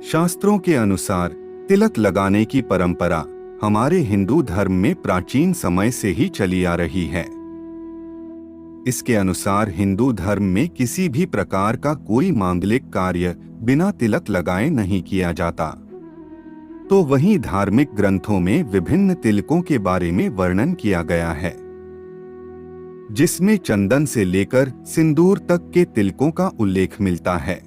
शास्त्रों के अनुसार तिलक लगाने की परंपरा हमारे हिंदू धर्म में प्राचीन समय से ही चली आ रही है। इसके अनुसार हिंदू धर्म में किसी भी प्रकार का कोई मांगलिक कार्य बिना तिलक लगाए नहीं किया जाता। तो वहीं धार्मिक ग्रंथों में विभिन्न तिलकों के बारे में वर्णन किया गया है, जिसमें चंदन से लेकर सिंदूर तक के तिलकों का उल्लेख मिलता है।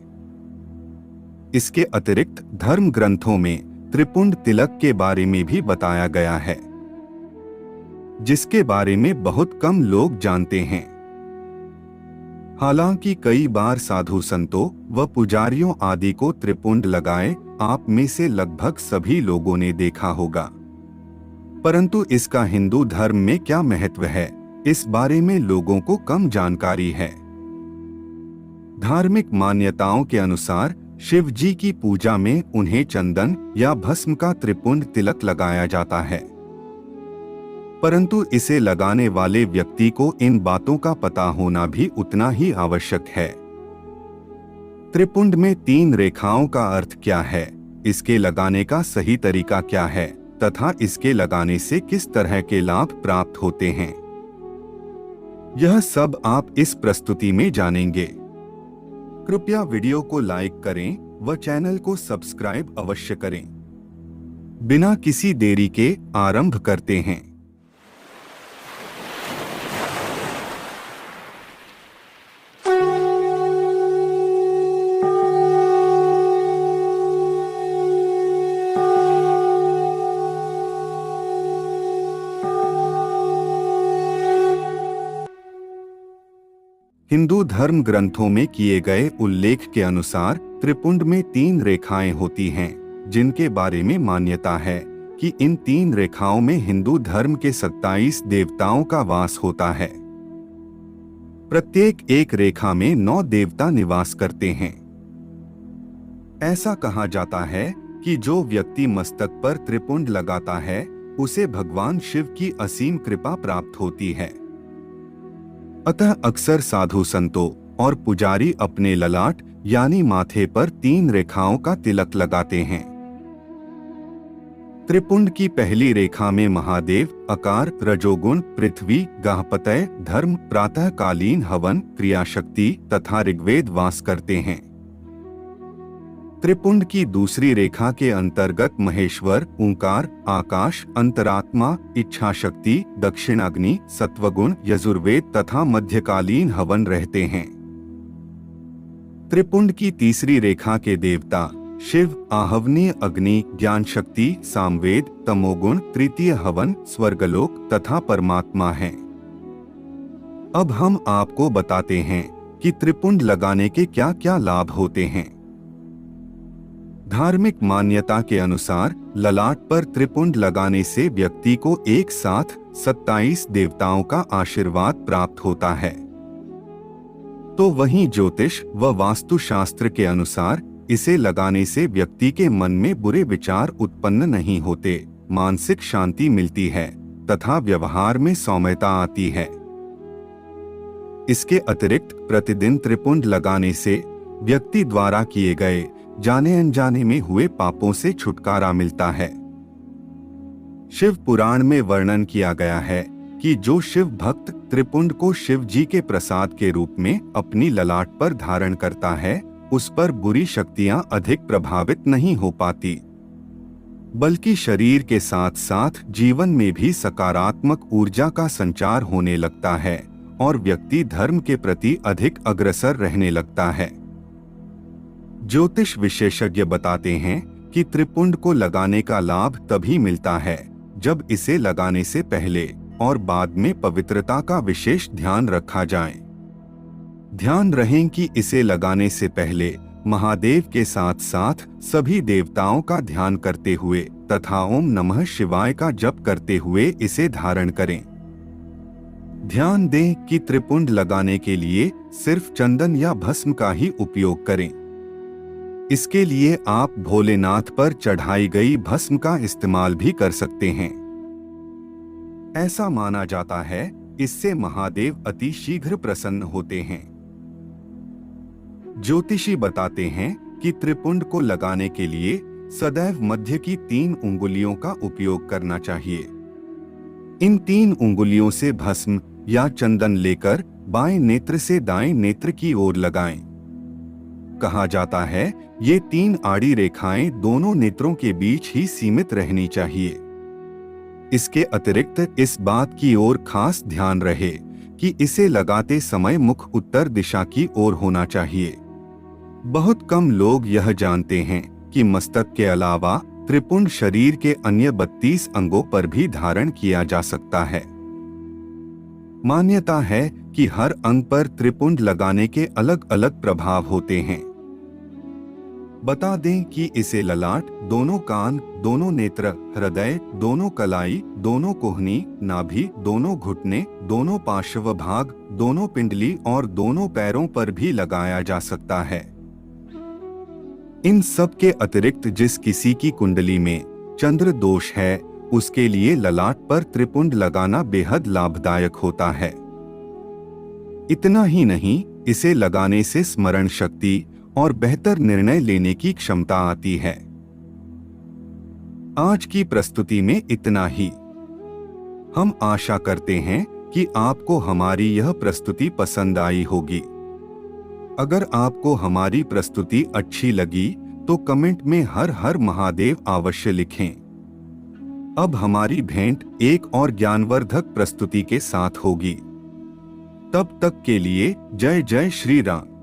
इसके अतिरिक्त धर्म ग्रंथों में त्रिपुंड तिलक के बारे में भी बताया गया है, जिसके बारे में बहुत कम लोग जानते हैं। हालांकि कई बार साधु संतों व पुजारियों आदि को त्रिपुंड लगाए आप में से लगभग सभी लोगों ने देखा होगा, परंतु इसका हिंदू धर्म में क्या महत्व है, इस बारे में लोगों को कम जानकारी है। धार्मिक मान्यताओं के अनुसार शिव जी की पूजा में उन्हें चंदन या भस्म का त्रिपुंड तिलक लगाया जाता है, परंतु इसे लगाने वाले व्यक्ति को इन बातों का पता होना भी उतना ही आवश्यक है। त्रिपुंड में 3 रेखाओं का अर्थ क्या है, इसके लगाने का सही तरीका क्या है तथा इसके लगाने से किस तरह के लाभ प्राप्त होते हैं, यह सब आप इस प्रस्तुति में जानेंगे। कृपया वीडियो को लाइक करें व चैनल को सब्सक्राइब अवश्य करें। बिना किसी देरी के आरंभ करते हैं। हिंदू धर्म ग्रंथों में किए गए उल्लेख के अनुसार त्रिपुंड में 3 रेखाएं होती हैं, जिनके बारे में मान्यता है कि इन 3 रेखाओं में हिंदू धर्म के 27 देवताओं का वास होता है। प्रत्येक एक रेखा में 9 देवता निवास करते हैं। ऐसा कहा जाता है कि जो व्यक्ति मस्तक पर त्रिपुंड लगाता है उसे भगवान शिव की असीम कृपा प्राप्त होती है। अतः अक्सर साधु संतों और पुजारी अपने ललाट यानी माथे पर 3 रेखाओं का तिलक लगाते हैं। त्रिपुंड की पहली रेखा में महादेव, आकार, रजोगुण, पृथ्वी, गाहपत्य, धर्म, प्रातःकालीन हवन, क्रियाशक्ति तथा ऋग्वेद वास करते हैं। त्रिपुंड की दूसरी रेखा के अंतर्गत महेश्वर, ओंकार, आकाश, अंतरात्मा, इच्छा शक्ति, दक्षिणाग्नि, सत्वगुण, यजुर्वेद तथा मध्यकालीन हवन रहते हैं। त्रिपुंड की तीसरी रेखा के देवता शिव, आहवनीय अग्नि, ज्ञान शक्ति, सामवेद, तमोगुण, तृतीय हवन, स्वर्गलोक तथा परमात्मा हैं। अब हम आपको बताते हैं कि त्रिपुंड लगाने के क्या क्या लाभ होते हैं। धार्मिक मान्यता के अनुसार ललाट पर त्रिपुंड लगाने से व्यक्ति को एक साथ 27 देवताओं का आशीर्वाद प्राप्त होता है। तो वहीं ज्योतिष व वास्तुशास्त्र के अनुसार इसे लगाने से व्यक्ति के मन में बुरे विचार उत्पन्न नहीं होते, मानसिक शांति मिलती है तथा व्यवहार में सौम्यता आती है। इसके अतिरिक्त प्रतिदिन त्रिपुंड लगाने से व्यक्ति द्वारा किए गए जाने अनजाने में हुए पापों से छुटकारा मिलता है। शिव पुराण में वर्णन किया गया है कि जो शिव भक्त त्रिपुंड को शिव जी के प्रसाद के रूप में अपनी ललाट पर धारण करता है, उस पर बुरी शक्तियां अधिक प्रभावित नहीं हो पाती, बल्कि शरीर के साथ साथ जीवन में भी सकारात्मक ऊर्जा का संचार होने लगता है और व्यक्ति धर्म के प्रति अधिक अग्रसर रहने लगता है। ज्योतिष विशेषज्ञ बताते हैं कि त्रिपुंड को लगाने का लाभ तभी मिलता है जब इसे लगाने से पहले और बाद में पवित्रता का विशेष ध्यान रखा जाए। ध्यान रहे कि इसे लगाने से पहले महादेव के साथ साथ सभी देवताओं का ध्यान करते हुए तथा ओम नमः शिवाय का जप करते हुए इसे धारण करें। ध्यान दें कि त्रिपुंड लगाने के लिए सिर्फ चंदन या भस्म का ही उपयोग करें। इसके लिए आप भोलेनाथ पर चढ़ाई गई भस्म का इस्तेमाल भी कर सकते हैं। ऐसा माना जाता है इससे महादेव अति शीघ्र प्रसन्न होते हैं। ज्योतिषी बताते हैं कि त्रिपुंड को लगाने के लिए सदैव मध्य की 3 उंगलियों का उपयोग करना चाहिए। इन 3 उंगलियों से भस्म या चंदन लेकर बाएं नेत्र से दाएं नेत्र की ओर लगाएं। कहा जाता है ये 3 आड़ी रेखाएं दोनों नेत्रों के बीच ही सीमित रहनी चाहिए। इसके अतिरिक्त इस बात की ओर खास ध्यान रहे कि इसे लगाते समय मुख उत्तर दिशा की ओर होना चाहिए। बहुत कम लोग यह जानते हैं कि मस्तक के अलावा त्रिपुंड शरीर के अन्य 32 अंगों पर भी धारण किया जा सकता है। मान्यता है कि हर अंग पर त्रिपुंड लगाने के अलग अलग प्रभाव होते हैं। बता दें कि इसे ललाट, दोनों कान, दोनों नेत्र, हृदय, दोनों कलाई, दोनों कोहनी, नाभि, दोनों घुटने, दोनों पार्श्व भाग, दोनों पिंडली और दोनों पैरों पर भी लगाया जा सकता है। इन सब के अतिरिक्त जिस किसी की कुंडली में चंद्र दोष है, उसके लिए ललाट पर त्रिपुंड लगाना बेहद लाभदायक होता है। इतना ही नहीं, इसे लगाने से स्मरण शक्ति और बेहतर निर्णय लेने की क्षमता आती है। आज की प्रस्तुति में इतना ही। हम आशा करते हैं कि आपको हमारी यह प्रस्तुति पसंद आई होगी। अगर आपको हमारी प्रस्तुति अच्छी लगी तो कमेंट में हर हर महादेव अवश्य लिखें। अब हमारी भेंट एक और ज्ञानवर्धक प्रस्तुति के साथ होगी। तब तक के लिए जय जय श्री राम।